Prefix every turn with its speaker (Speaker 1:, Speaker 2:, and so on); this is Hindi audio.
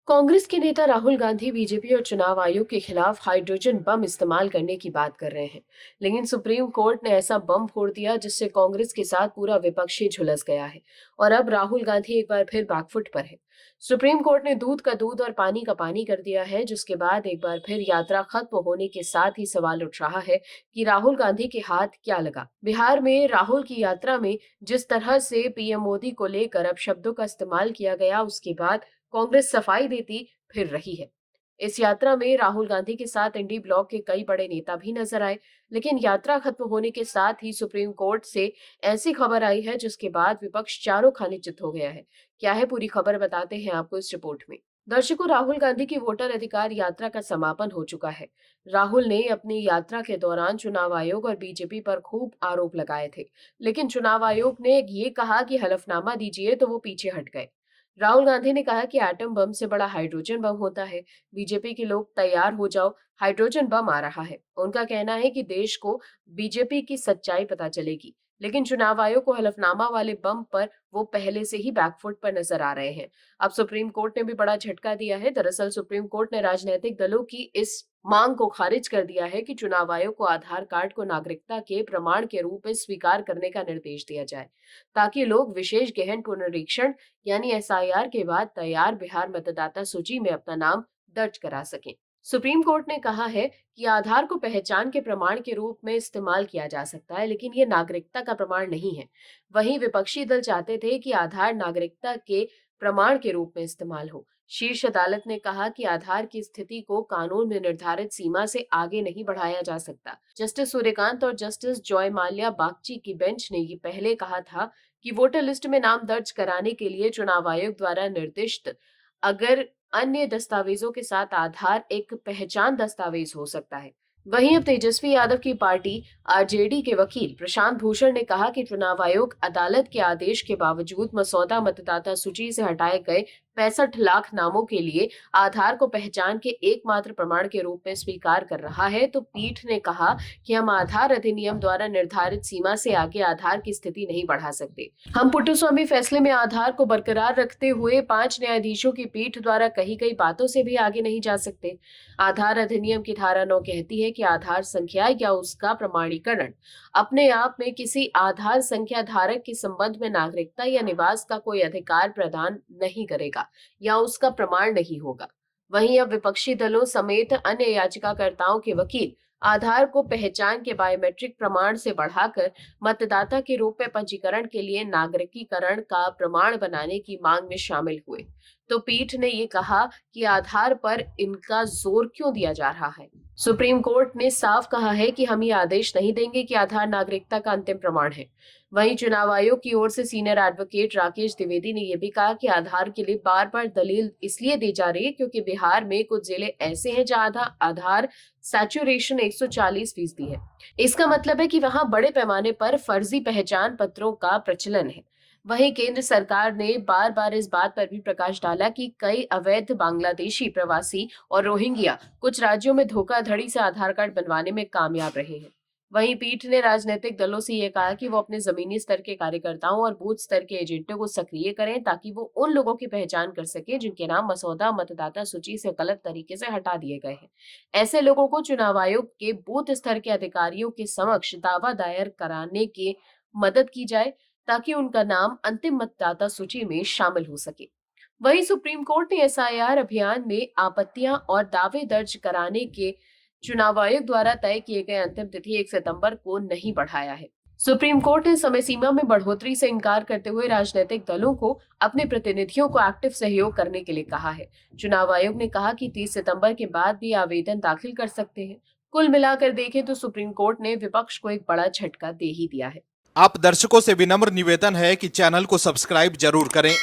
Speaker 1: कांग्रेस के नेता राहुल गांधी बीजेपी और चुनाव आयोग के खिलाफ हाइड्रोजन बम इस्तेमाल करने की बात कर रहे हैं। लेकिन सुप्रीम कोर्ट ने ऐसा बम फोड़ दिया जिससे कांग्रेस के साथ पूरा विपक्ष ही झुलस गया है। और अब राहुल गांधी एक बार फिर बैकफुट पर है। सुप्रीम कोर्ट ने दूध का दूध और पानी का पानी कर दिया है, जिसके बाद एक बार फिर यात्रा खत्म होने के साथ ही सवाल उठ रहा है कि राहुल गांधी के हाथ क्या लगा। बिहार में राहुल की यात्रा में जिस तरह से पीएम मोदी को लेकर अपशब्दों का इस्तेमाल किया गया, उसके बाद कांग्रेस सफाई देती फिर रही है। इस यात्रा में राहुल गांधी के साथ इंडी ब्लॉक के कई बड़े नेता भी नजर आए। लेकिन यात्रा खत्म होने के साथ ही सुप्रीम कोर्ट से ऐसी खबर आई है जिसके बाद विपक्ष चारों खाने चित हो गया है। क्या है पूरी खबर, बताते हैं आपको इस रिपोर्ट में। दर्शकों, राहुल गांधी की वोटर अधिकार यात्रा का समापन हो चुका है। राहुल ने अपनी यात्रा के दौरान चुनाव आयोग और बीजेपी पर खूब आरोप लगाए थे, लेकिन चुनाव आयोग ने ये कहा कि हलफनामा दीजिए तो वो पीछे हट गए। राहुल गांधी ने कहा कि एटम बम से बड़ा हाइड्रोजन बम होता है। बीजेपी के लोग तैयार हो जाओ, हाइड्रोजन बम आ रहा है। उनका कहना है कि देश को बीजेपी की सच्चाई पता चलेगी। लेकिन चुनाव आयोग को हलफनामा वाले बम पर वो पहले से ही बैकफुट पर नजर आ रहे हैं। अब सुप्रीम कोर्ट ने भी बड़ा झटका दिया है। दरअसल सुप्रीम कोर्ट ने राजनीतिक दलों की इस मांग को खारिज कर दिया है कि चुनाव आयोग को आधार कार्ड को नागरिकता के प्रमाण के रूप में स्वीकार करने का निर्देश दिया जाए, ताकि लोग विशेष गहन पुनरीक्षण यानी एसआईआर के बाद तैयार बिहार मतदाता सूची में अपना नाम दर्ज करा सकें। सुप्रीम कोर्ट ने कहा है कि आधार को पहचान के प्रमाण के रूप में इस्तेमाल किया जा सकता है, लेकिन ये नागरिकता का प्रमाण नहीं है। वहीं विपक्षी दल चाहते थे कि आधार नागरिकता के प्रमाण के रूप में इस्तेमाल हो। शीर्ष अदालत ने कहा कि आधार की स्थिति को कानून में निर्धारित सीमा से आगे नहीं बढ़ाया जा सकता। जस्टिस सूर्यकांत और जस्टिस जॉय माल्या बागची की बेंच ने ये पहले कहा था कि वोटर लिस्ट में नाम दर्ज कराने के लिए चुनाव आयोग द्वारा निर्दिष्ट अगर अन्य दस्तावेजों के साथ आधार एक पहचान दस्तावेज हो सकता है। वहीं अब तेजस्वी यादव की पार्टी आरजेडी के वकील प्रशांत भूषण ने कहा कि चुनाव आयोग अदालत के आदेश के बावजूद मसौदा मतदाता सूची से हटाए गए 65 लाख नामों के लिए आधार को पहचान के एकमात्र प्रमाण के रूप में स्वीकार कर रहा है। तो पीठ ने कहा कि हम आधार अधिनियम द्वारा निर्धारित सीमा से आगे आधार की स्थिति नहीं बढ़ा सकते। हम पुट्टुस्वामी फैसले में आधार को बरकरार रखते हुए 5 न्यायाधीशों की पीठ द्वारा कही गई बातों से भी आगे नहीं जा सकते। आधार अधिनियम की धारा 9 कहती है कि आधार संख्या या उसका प्रमाणीकरण अपने आप में किसी आधार संख्या धारक के संबंध में नागरिकता या निवास का कोई अधिकार प्रदान नहीं करेगा या उसका प्रमाण नहीं होगा। वहीं अब विपक्षी दलों समेत अन्य याचिकाकर्ताओं के वकील आधार को पहचान के बायोमेट्रिक प्रमाण से बढ़ाकर मतदाता के रूप में पंजीकरण के लिए नागरिकीकरण का प्रमाण बनाने की मांग में शामिल हुए। तो पीठ ने ये कहा कि आधार पर इनका जोर क्यों दिया जा रहा है। सुप्रीम कोर्ट ने साफ कहा है कि हम ये आदेश नहीं देंगे कि आधार नागरिकता का अंतिम प्रमाण है। वहीं चुनाव आयोग की ओर से सीनियर एडवोकेट राकेश द्विवेदी ने यह भी कहा कि आधार के लिए बार बार दलील इसलिए दी जा रही है क्योंकि बिहार में कुछ जिले ऐसे हैं जहां आधार सैचुरेशन 140% है। इसका मतलब है कि वहां बड़े पैमाने पर फर्जी पहचान पत्रों का प्रचलन है। वहीं केंद्र सरकार ने बार बार इस बात पर भी प्रकाश डाला कि कई अवैध बांग्लादेशी प्रवासी और रोहिंग्या कुछ राज्यों में धोखाधड़ी से आधार कार्ड बनवाने में कामयाब रहे हैं। वहीं पीठ ने राजनीतिक दलों से यह कहा कि वो अपने जमीनी स्तर के कार्यकर्ताओं और बूथ स्तर के एजेंटों को सक्रिय करें, ताकि वो उन लोगों की पहचान कर सके जिनके नाम मसौदा मतदाता सूची से गलत तरीके से हटा दिए गए हैं। ऐसे लोगों को चुनाव आयोग के बूथ स्तर के अधिकारियों के समक्ष दावा दायर कराने की मदद की जाए, ताकि उनका नाम अंतिम मतदाता सूची में शामिल हो सके। वहीं सुप्रीम कोर्ट ने एसआईआर अभियान में आपत्तियां और दावे दर्ज कराने के चुनाव आयोग द्वारा तय किए गए अंतिम तिथि 1 सितंबर को नहीं बढ़ाया है। सुप्रीम कोर्ट ने समय सीमा में बढ़ोतरी से इनकार करते हुए राजनीतिक दलों को अपने प्रतिनिधियों को एक्टिव सहयोग करने के लिए कहा है। चुनाव आयोग ने कहा कि 30 सितंबर के बाद भी आवेदन दाखिल कर सकते हैं। कुल मिलाकर देखें तो सुप्रीम कोर्ट ने विपक्ष को एक बड़ा झटका दे ही दिया है।
Speaker 2: आप दर्शकों से विनम्र निवेदन है कि चैनल को सब्सक्राइब जरूर करें